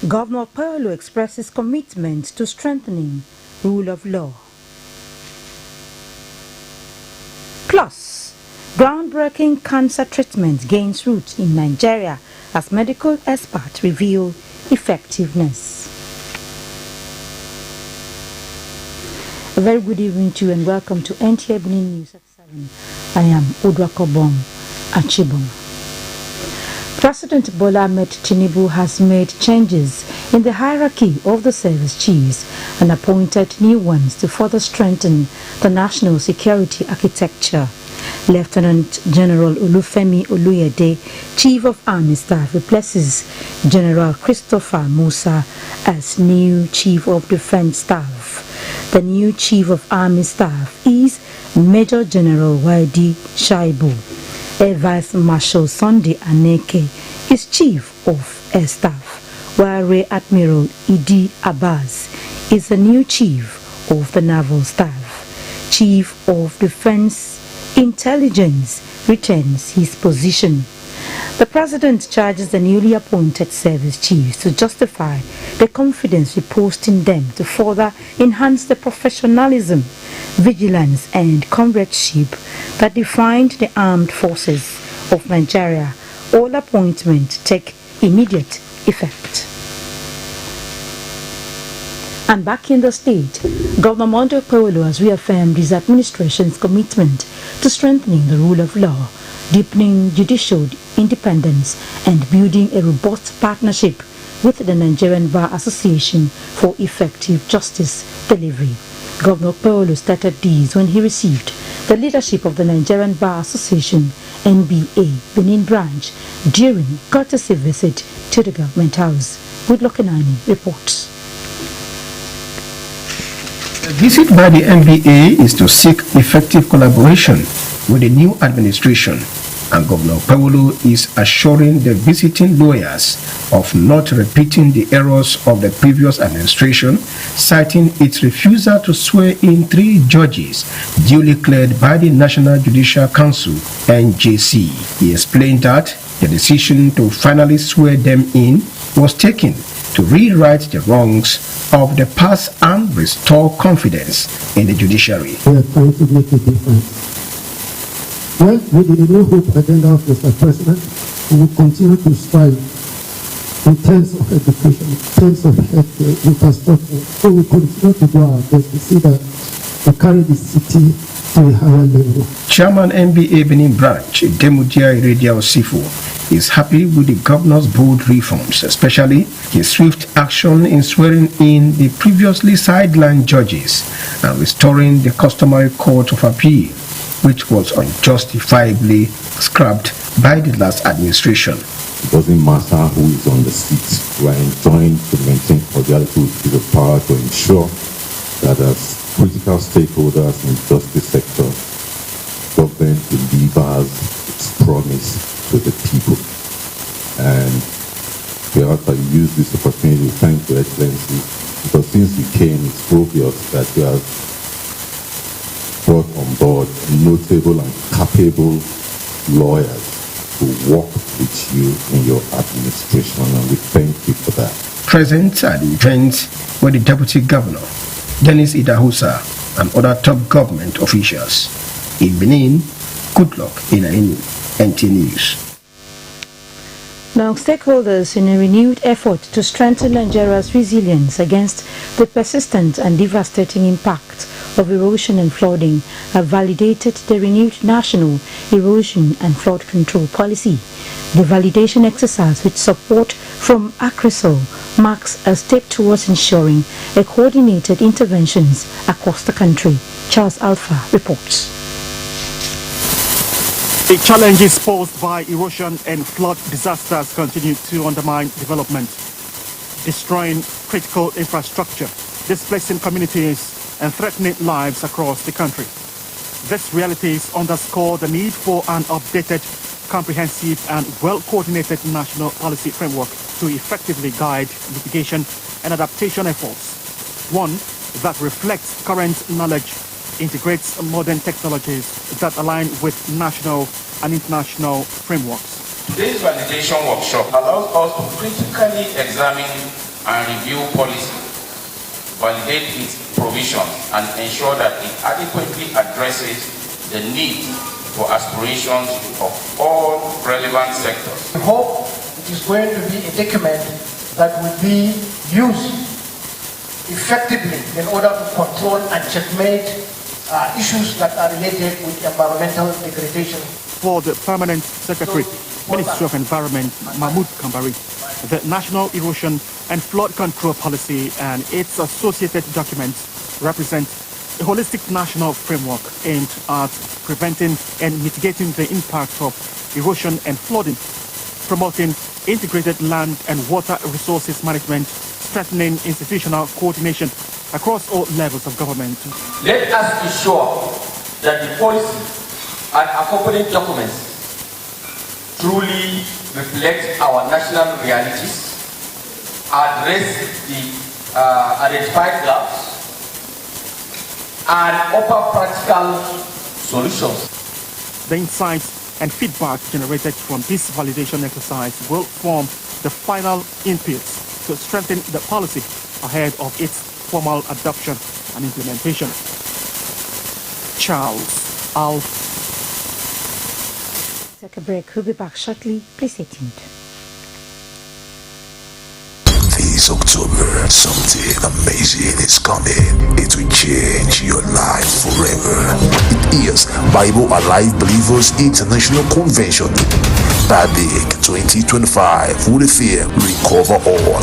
Governor Paulo expresses commitment to strengthening rule of law. Plus, groundbreaking cancer treatment gains roots in Nigeria as medical experts reveal effectiveness. A very good evening to you and welcome to NTA Benin News at 7. I am Odwakobong Achibong. President Bola Ahmed Tinubu has made changes in the hierarchy of the service chiefs and appointed new ones to further strengthen the national security architecture. Lieutenant General Olufemi Oluyede, Chief of Army Staff, replaces General Christopher Musa as new Chief of Defense Staff. The new Chief of Army Staff is Major General Wadi Shaibu. Air Vice Marshal Sunday Aneke is Chief of Air Staff, while Rear Admiral Idi Abbas is the new Chief of the Naval Staff. Chief of Defense Intelligence retains his position. The President charges the newly appointed service chiefs to justify the confidence reposed in them to further enhance the professionalism, vigilance and comradeship that defined the armed forces of Nigeria. All appointments take immediate effect. And back in the state, Governor Monday Paulo has reaffirmed his administration's commitment to strengthening the rule of law, deepening judicial independence and building a robust partnership with the Nigerian Bar Association for effective justice delivery. Governor Paulo stated these when he received the leadership of the Nigerian Bar Association NBA Benin branch during courtesy visit to the government house. Woodlockenani reports. The visit by the NBA is to seek effective collaboration with the new administration, and Governor Paulo is assuring the visiting lawyers of not repeating the errors of the previous administration, citing its refusal to swear in 3 judges duly cleared by the National Judicial Council (NJC). He explained that the decision to finally swear them in was taken to rewrite the wrongs of the past and restore confidence in the judiciary. We are trying to make a difference. Well, with the new hope agenda of Mr. President, we will continue to strive in terms of education, in terms of health infrastructure. So we continue to do our best to see that we carry the city to a higher level. Chairman NBA Benin branch, Demudia Iradia Osifu, is happy with the governor's bold reforms, especially his swift action in swearing in the previously sidelined judges and restoring the customary court of appeal, which was unjustifiably scrapped by the last administration. It doesn't matter who is on the seat. We are enjoying to maintain cordiality with the power to ensure that as critical stakeholders in the justice sector, government delivers its promise to the people. And we have to use this opportunity to thank Your Excellency, because since we came, it's obvious that you have brought on board notable and capable lawyers who work with you in your administration, and we thank you for that. Present at the event were the Deputy Governor, Dennis Idahosa, and other top government officials. In Benin, Goodluck Inaini, NT News. Now, stakeholders in a renewed effort to strengthen Nigeria's resilience against the persistent and devastating impact of erosion and flooding have validated the renewed national erosion and flood control policy. The validation exercise, with support from ACRISOL, marks a step towards ensuring a coordinated interventions across the country. Charles Alpha reports. The challenges posed by erosion and flood disasters continue to undermine development, destroying critical infrastructure, displacing communities, and threatening lives across the country. These realities underscore the need for an updated, comprehensive, and well-coordinated national policy framework to effectively guide mitigation and adaptation efforts. One that reflects current knowledge, integrates modern technologies that align with national and international frameworks. This validation workshop allows us to critically examine and review policy, validate its provisions, and ensure that it adequately addresses the need for aspirations of all relevant sectors. We hope it is going to be a document that will be used effectively in order to control and checkmate issues that are related with environmental degradation. For the Permanent Secretary, Ministry of Environment, Mahmoud Kambari, the National Erosion and Flood Control Policy and its associated documents represent a holistic national framework aimed at preventing and mitigating the impact of erosion and flooding, promoting integrated land and water resources management, strengthening institutional coordination across all levels of government. Let us ensure that the policy and accompanying documents truly reflect our national realities, address the identified gaps, and offer practical solutions. The insights and feedback generated from this validation exercise will form the final inputs to strengthen the policy ahead of its formal adoption and implementation. Charles Alf. Take a break. We'll be back shortly. Please stay tuned. This October, something amazing is coming. It will change your life forever. It is Bible Alive Believers International Convention, BABIC 2025, with the theme Recover All.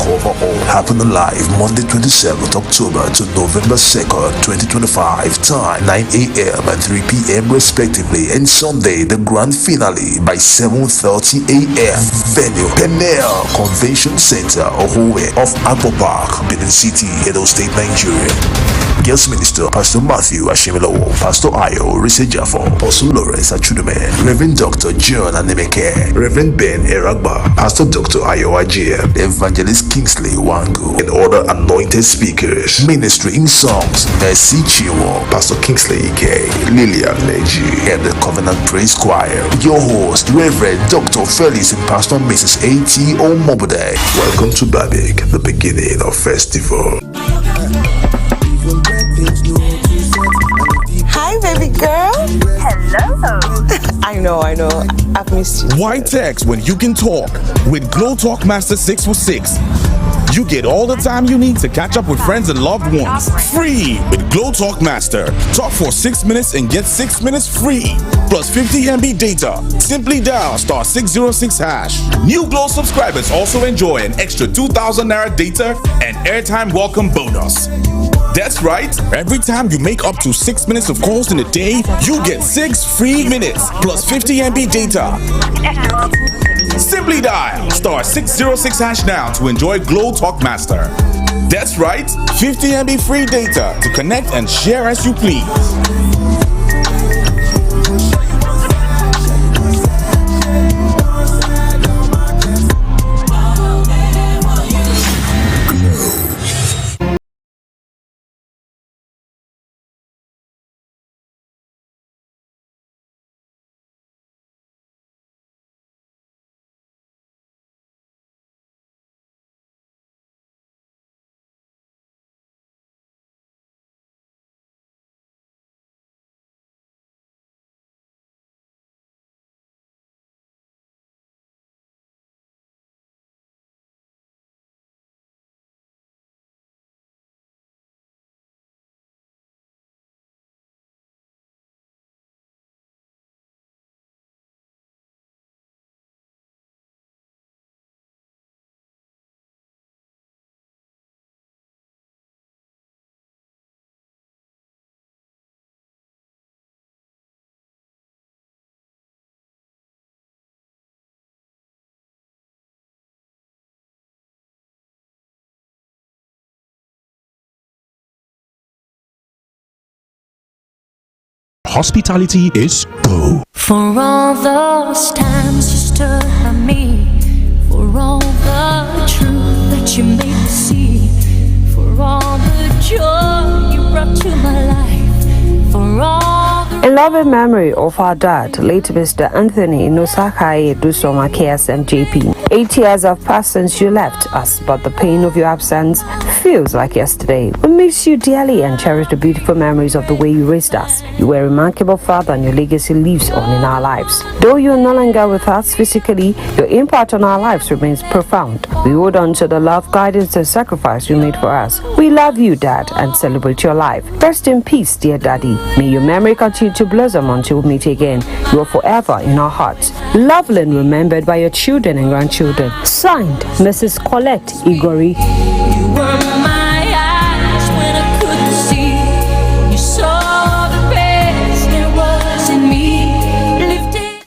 Happening live Monday 27th October to November 2nd, 2025. Time 9 a.m. and 3 p.m. respectively, and Sunday the grand finale by 7:30 a.m. Venue Benin Convention Center, Ohoe of Apple Park, Benin City, Edo State, Nigeria. Guest Minister Pastor Matthew Ashimilawo, Pastor Ayo Risejafo, Apostle Lawrence Achudume, Reverend Dr. John Anemeke, Reverend Ben Eragba, Pastor Dr. Ayo Ajie, Evangelist Kingsley Wangu, and other anointed speakers. Ministry in songs, Mercy Chiwo, Pastor Kingsley Ike, Lillian Neji, and the Covenant Praise Choir. Your host, Reverend Dr. Felix and Pastor Mrs. A.T. Omobode. Welcome to BABIC, the beginning of festival. Hi, baby girl. Hello. I know. I've missed you. Why text when you can talk? With Glow Talk Master 646. You get all the time you need to catch up with friends and loved ones. Free with Glow Talk Master. Talk for 6 minutes and get 6 minutes free. Plus 50 MB data. Simply dial *606#. New Glow subscribers also enjoy an extra 2,000 Naira data and airtime welcome bonus. That's right. Every time you make up to 6 minutes of calls in a day, you get 6 free minutes plus 50 MB data. Simply dial *606# now to enjoy Glow Talk Master. That's right, 50 MB free data to connect and share as you please. Hospitality is Go. For all those times you stood by me, for all the truth that you made me see, for all the joy you brought to my life, for all the... In loving memory of our dad, late Mr. Anthony Nosakaye Dusoma KSM JP. 8 years have passed since you left us, but the pain of your absence feels like yesterday. We miss you dearly and cherish the beautiful memories of the way you raised us. You were a remarkable father and your legacy lives on in our lives. Though you are no longer with us physically, your impact on our lives remains profound. We hold on to the love, guidance and sacrifice you made for us. We love you, Dad, and celebrate your life. Rest in peace, dear Daddy. May your memory continue to blossom until we meet again. You are forever in our hearts. Loved and remembered by your children and grandchildren. Signed, Mrs. Colette Igori. You were my eyes when I couldn't see. You saw the best there was in me. Lifted.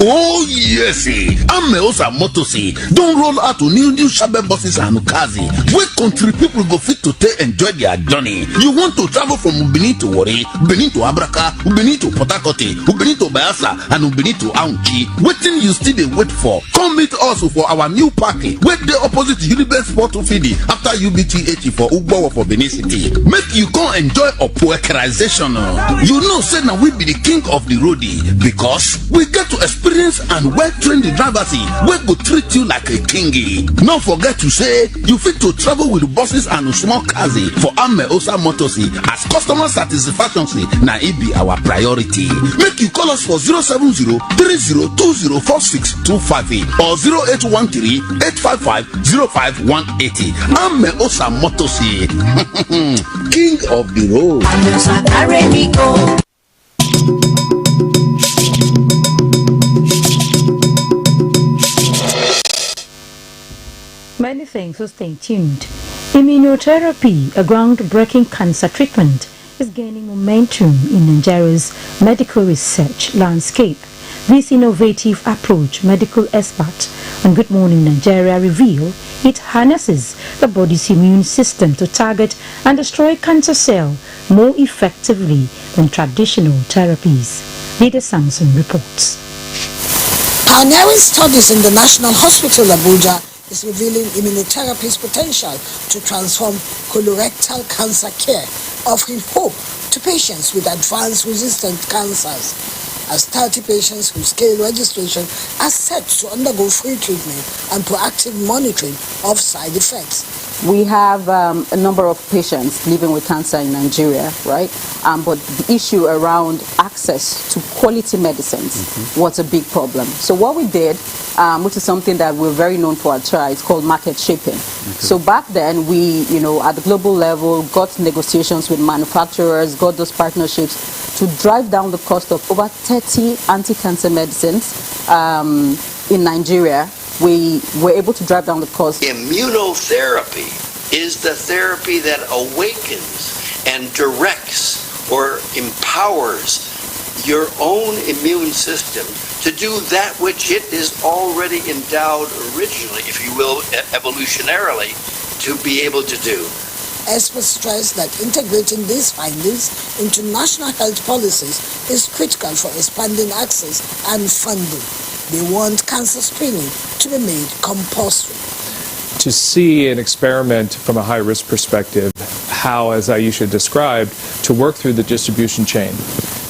Oh yes, Ameosa Motosi don't roll out to new Shabe buses and Ukazi. Where country people go fit to enjoy their journey. You want to travel from Benin to Wari, Benin to Abraka, Benin to Port Harcourt, Benin to Bayelsa, and Benin to Aunchi. Waiting you still they wait for. Come meet us for our new party. Wait the opposite Unibet Sport Fidi after UBTH for Ugbo for Benin City. Make you come enjoy a poekerization. You know, say now we be the king of the roadie because we get to experience and well-trained drivers wey go treat you like a kingy. No forget to say you fit to travel with buses and small cars for Ameosa Motors as customer satisfaction na it be our priority. Make you call us for 070-3020-4625 or 0813-855-05180. Ameosa Motors, king of the road. Many thanks for staying tuned. Immunotherapy, a groundbreaking cancer treatment, is gaining momentum in Nigeria's medical research landscape. This innovative approach, medical experts on Good Morning Nigeria reveal it harnesses the body's immune system to target and destroy cancer cells more effectively than traditional therapies. Leader Samson reports. Pioneering studies in the National Hospital Abuja is revealing immunotherapy's potential to transform colorectal cancer care, offering hope to patients with advanced resistant cancers. As 30 patients whose scale registration are set to undergo free treatment and proactive monitoring of side effects. We have a number of patients living with cancer in Nigeria, right? But the issue around access to quality medicines was a big problem. So what we did, which is something that we're very known for at CHA, is called market shaping. So back then, we, at the global level, got negotiations with manufacturers, got those partnerships to drive down the cost of over 30 anti-cancer medicines in Nigeria. We were able to drive down the cost. Immunotherapy is the therapy that awakens and directs or empowers your own immune system to do that which it is already endowed originally, if you will, evolutionarily, to be able to do. Experts stress that integrating these findings into national health policies is critical for expanding access and funding. They want cancer screening to be made compulsory. To see an experiment from a high-risk perspective, how, as Aisha described, to work through the distribution chain,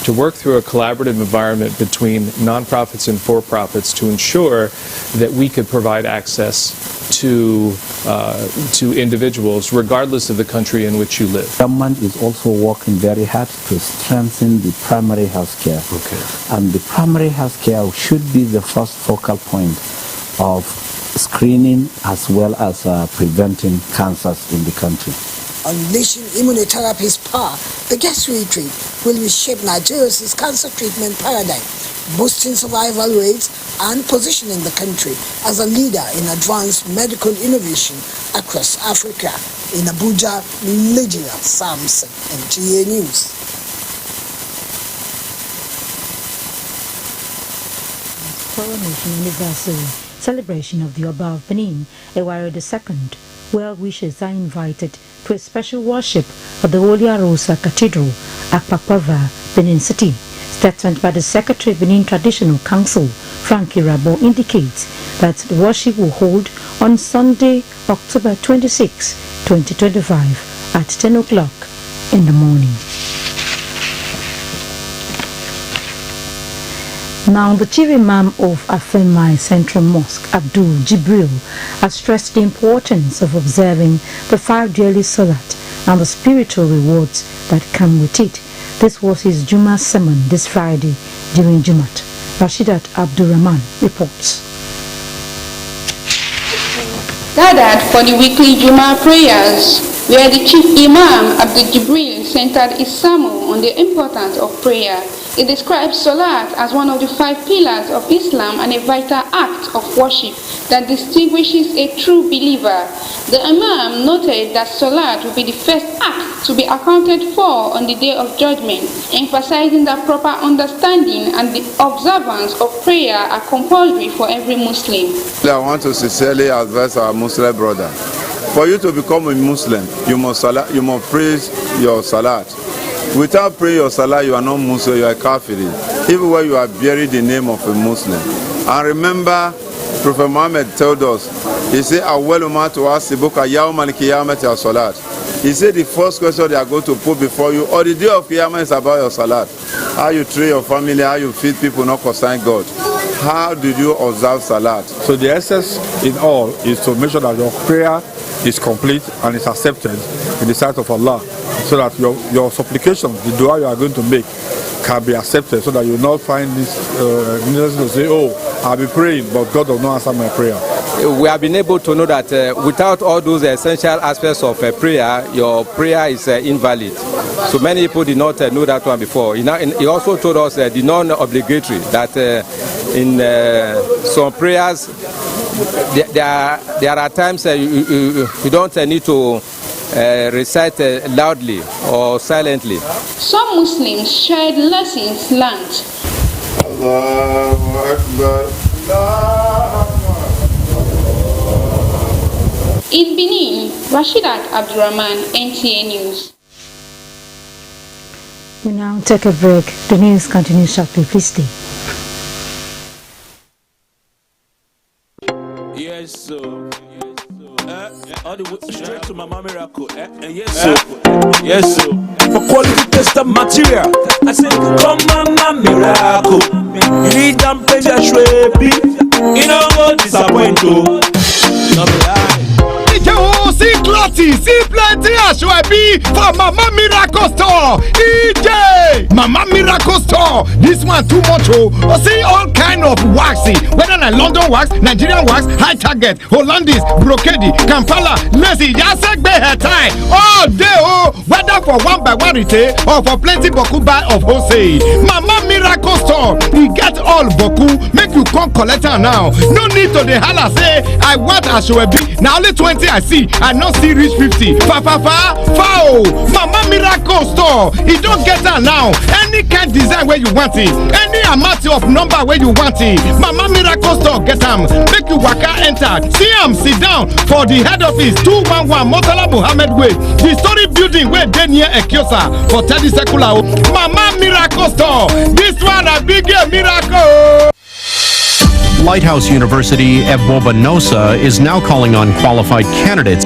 to work through a collaborative environment between nonprofits and for-profits to ensure that we could provide access to individuals regardless of the country in which you live. Government is also working very hard to strengthen the primary health care. And the primary health care should be the first focal point of screening as well as preventing cancers in the country. Unleashing immunotherapy's power, the guest retreat will reshape Nigeria's cancer treatment paradigm, boosting survival rates and positioning the country as a leader in advanced medical innovation across Africa. In Abuja, Lydia Samson, NTA News. Coronation Anniversary celebration of the Oba of Benin, Ewaro II. Well-wishers are invited to a special worship at the Holy Arosa Cathedral, Akpakpava, Benin City. Statement by the Secretary of Benin Traditional Council, Frankie Rabo, indicates that the worship will hold on Sunday, October 26, 2025 at 10 o'clock in the morning. Now, the chief imam of Afenmai Central Mosque, Abdul Jibril, has stressed the importance of observing the 5 daily salat and the spiritual rewards that come with it. This was his Juma sermon this Friday during Jumat. Rashidat Abdurrahman reports. Gathered for the weekly Juma prayers, where the chief imam Abdul Jibril centered his sermon on the importance of prayer. He describes Salat as one of the 5 pillars of Islam and a vital act of worship that distinguishes a true believer. The Imam noted that Salat will be the first act to be accounted for on the Day of Judgment, emphasizing that proper understanding and the observance of prayer are compulsory for every Muslim. I want to sincerely advise our Muslim brother. For you to become a Muslim, you must praise your Salat. Without praying your salah, you are not Muslim, you are kafir. Even when you are buried the name of a Muslim. And remember, Prophet Muhammad told us, he said, he said the first question they are going to put before you, or the day of Qiyamah, is about your salat. How you train your family, how you feed people, not concern God. How did you observe salat? So the essence in all is to make sure that your prayer is complete and is accepted in the sight of Allah, so that your supplication, the dua you are going to make, can be accepted, so that you will not find this necessary to say, oh, I'll be praying, but God will not answer my prayer. We have been able to know that without all those essential aspects of prayer, your prayer is invalid. So many people did not know that one before. He also told us the non-obligatory, that in some prayers, there are times you don't need to recite loudly or silently. Some Muslims shared lessons learned. Allahu Akbar. In Benin, Rashidat Abdurrahman, NTA News. We now take a break. The news continues shortly. Please stay. Yes, so. All the way straight to Mama Miracle. Yes, so. Yes, so. For quality tested material, I say, come Mama Miracle. You need them pay your shrebi. You know what disappoint you. No be lie. See clarity, see plenty Ashwebi for Mama Miracle Store. EJ Mama Miracle Store. This one too much see all kind of waxy, whether na London wax, Nigerian wax, high target, Hollandis, brocade, Kampala, lazy, Yasek hair tie. All day whether for 1 by 1 retail or for plenty boku buy of wholesale. Mama Miracle Store, we get all boku. Make you come collect her now. No need to the holla say I want Ashwebi. Now only 20 I see. I not see reach 50. Foul. Mama Miracle Store. It don't get her now. Any kind design where you want it. Any amount of number where you want it. Mama Miracle Store get them. Make you waka enter. See them sit down for the head office 211 Motala Muhammad Way. The story building where they near Ekiosa for 30 Sekula. Mama Miracle Store. This one a big miracle. Lighthouse University Ebobanosa is now calling on qualified candidates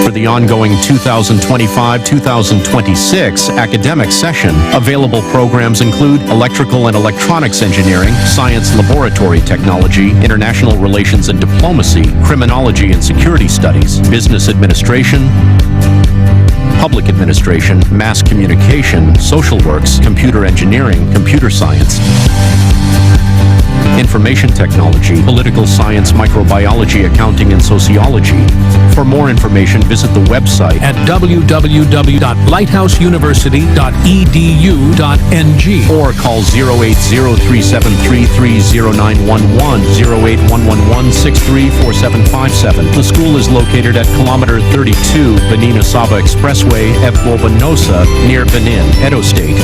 for the ongoing 2025-2026 academic session. Available programs include electrical and electronics engineering, science laboratory technology, international relations and diplomacy, criminology and security studies, business administration, public administration, mass communication, social works, computer engineering, computer science, information technology, political science, microbiology, accounting, and sociology. For more information, visit the website at www.lighthouseuniversity.edu.ng or call 08037330911, 08111634757. The school is located at kilometer 32, Benin-Asaba Expressway, Ebobanosa, near Benin, Edo State.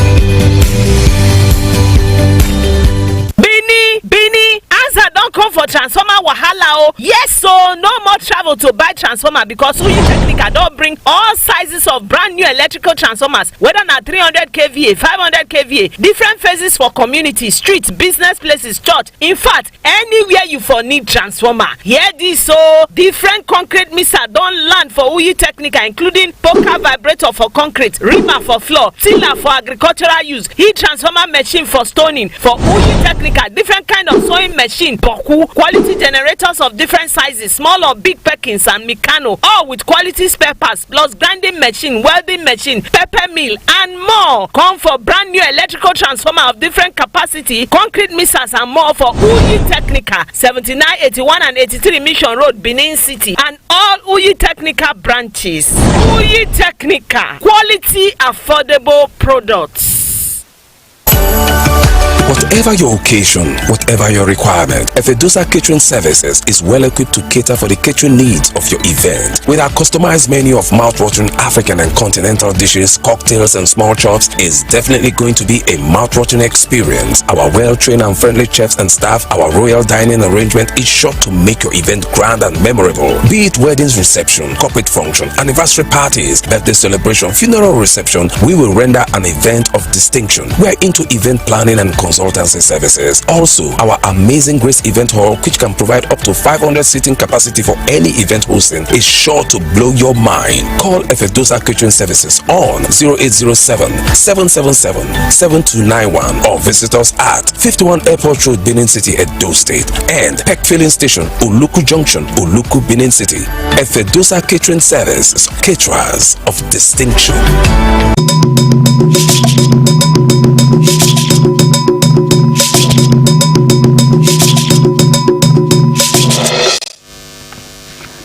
Benin, answer don't come for transformer wahala. Yes, so no more travel to buy transformer because Uyi Technica don't bring all sizes of brand new electrical transformers, whether na 300 kVA, 500 kVA, different phases for community, streets, business places, church. In fact, anywhere you for need transformer. Hear this, so different concrete mixer don't land for Uyi Technica, including poker vibrator for concrete, reamer for floor, tiller for agricultural use, heat transformer machine for stoning. For Uyi Technica, different kind of sewing machine, boku, quality generators of different sizes, small or big Perkins and Mikano, all with quality spare parts, plus grinding machine, welding machine, pepper mill, and more. Come for brand new electrical transformer of different capacity, concrete mixers and more for Uyi Technica, 79, 81 and 83 Mission Road, Benin City, and all Uyi Technica branches. Uyi Technica, quality, affordable products. Whatever your occasion, whatever your requirement, Efedosa Catering Services is well equipped to cater for the catering needs of your event. With our customized menu of mouth-watering African and continental dishes, cocktails and small chops, is definitely going to be a mouth-watering experience. Our well-trained and friendly chefs and staff, our royal dining arrangement is sure to make your event grand and memorable. Be it weddings reception, corporate function, anniversary parties, birthday celebration, funeral reception, we will render an event of distinction. We are into event planning and consultancy services. Also, our amazing Grace Event Hall, which can provide up to 500 seating capacity for any event hosting, is sure to blow your mind. Call Efedosa Catering Services on 0807-777-7291 or visit us at 51 Airport Road, Benin City, Edo State, and Peck Filling Station, Oluku Junction, Oluku, Benin City. Efedosa Catering Services, caterers of distinction.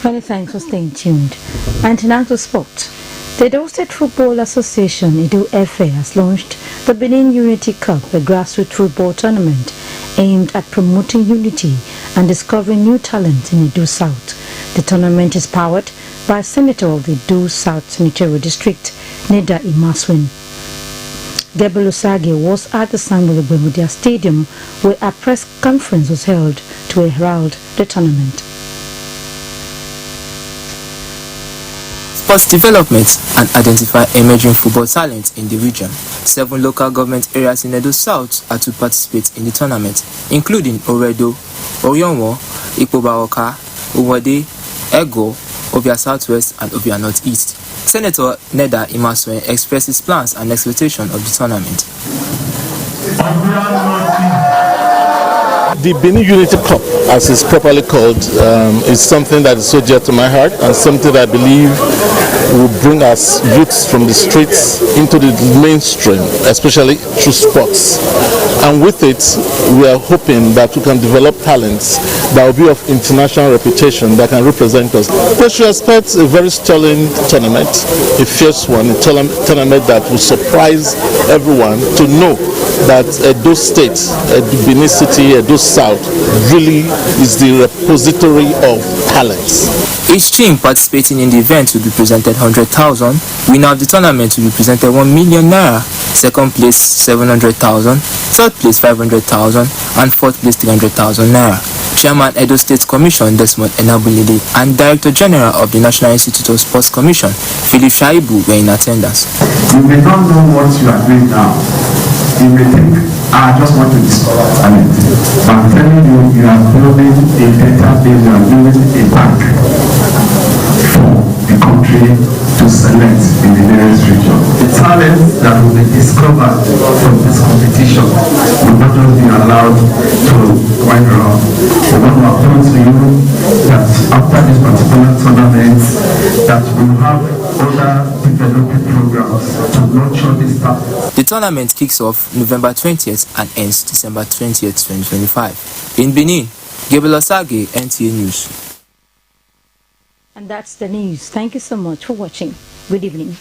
Many thanks for staying tuned. And now to sport. The Edo State Football Association, Edo FA, has launched the Benin Unity Cup, a grassroots football tournament aimed at promoting unity and discovering new talent in Edo South. The tournament is powered by Senator of the Edo South Senatorial District, Neda Imaswin. Gebel Osage was at the Samuel Bemudia Stadium, where a press conference was held to herald the tournament. Sports development and identify emerging football talent in the region. 7 local government areas in Edo South are to participate in the tournament, including Oredo, Oyonwo, Ikpobaoka, Uwade, Ego, Ovia Southwest, and Ovia Northeast. Senator Neda Imaswe expressed his plans and expectation of the tournament. The Benin Unity Cup, as it's properly called, is something that is so dear to my heart and something that I believe will bring us youths from the streets into the mainstream, especially through sports. And with it, we are hoping that we can develop talents that will be of international reputation that can represent us. We should expect a very sterling tournament, a fierce one, a tournament that will surprise everyone to know that Edo State, Benin City, Edo South really is the repository of talents. Each team participating in the event will be presented 100,000. Winner of the tournament will be presented 1 million naira. Second place 700,000. Third place 500,000, and fourth place 300,000 naira. Chairman Edo State Commission Desmond Enabulide and Director General of the National Institute of Sports Commission Philip Shaibu were in attendance. You may not know what you are doing now. You may think, I just want to discover talent. But I'm telling you, you are building a database, you are building a bank for the country to select in the various regions. The talents that will be discovered from this competition will not just be allowed to wind around. We want to appeal to you that after this particular tournament, that we will have other development programs to nurture this talent. The tournament kicks off November 20th and ends December 20th, 2025. In Benin, Gebel Osage, NTA News. And that's the news. Thank you so much for watching. Good evening.